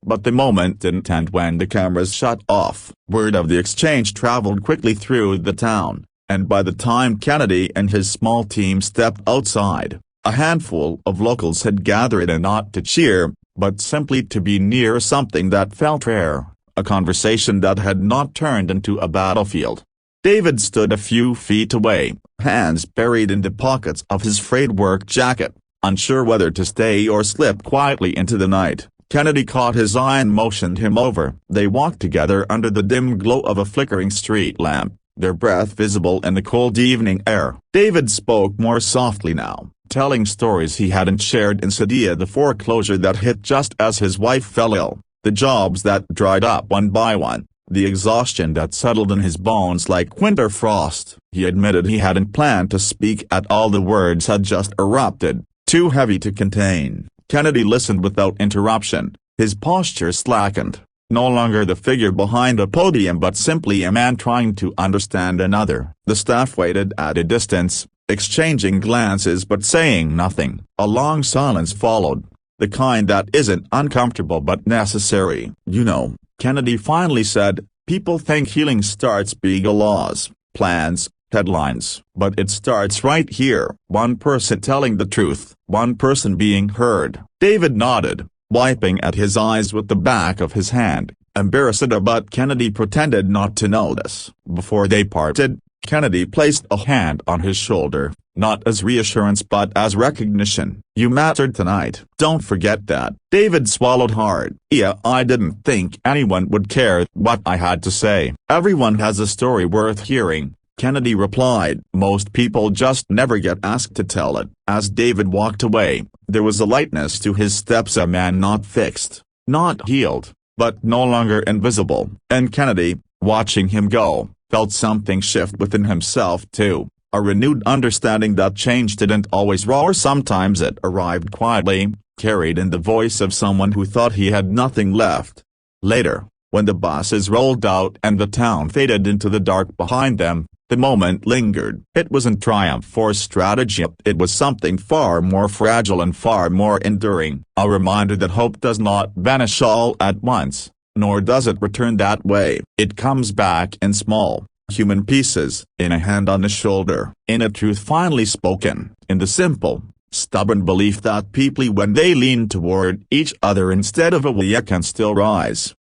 But the moment didn't end when the cameras shut off. Word of the exchange traveled quickly through the town, and by the time Kennedy and his small team stepped outside, a handful of locals had gathered in not to cheer, but simply to be near something that felt rare, a conversation that had not turned into a battlefield. David stood a few feet away, hands buried in the pockets of his frayed work jacket, unsure whether to stay or slip quietly into the night. Kennedy caught his eye and motioned him over. They walked together under the dim glow of a flickering street lamp, their breath visible in the cold evening air. David spoke more softly now, telling stories he hadn't shared in Sadia, the foreclosure that hit just as his wife fell ill, the jobs that dried up one by one, the exhaustion that settled in his bones like winter frost. He admitted he hadn't planned to speak at all. The words had just erupted, too heavy to contain. Kennedy listened without interruption, his posture slackened, no longer the figure behind a podium but simply a man trying to understand another. The staff waited at a distance, exchanging glances but saying nothing. A long silence followed, the kind that isn't uncomfortable but necessary. "You know," Kennedy finally said, "people think healing starts big laws, plans, headlines. But it starts right here. One person telling the truth, one person being heard." David nodded, wiping at his eyes with the back of his hand, embarrassed, but Kennedy pretended not to notice. Before they parted, Kennedy placed a hand on his shoulder, not as reassurance but as recognition. "You mattered tonight. Don't forget that." David swallowed hard. "Yeah, I didn't think anyone would care what I had to say." "Everyone has a story worth hearing," Kennedy replied. "Most people just never get asked to tell it." As David walked away, there was a lightness to his steps, a man not fixed, not healed, but no longer invisible. And Kennedy, watching him go, felt something shift within himself too, a renewed understanding that change didn't always roar. Sometimes it arrived quietly, carried in the voice of someone who thought he had nothing left. Later, when the buses rolled out and the town faded into the dark behind them, the moment lingered. It wasn't triumph or strategy, it was something far more fragile and far more enduring, a reminder that hope does not vanish all at once, nor does it return that way. It comes back in small, human pieces, in a hand on the shoulder, in a truth finally spoken, in the simple, stubborn belief that people, when they lean toward each other instead of away, can still rise.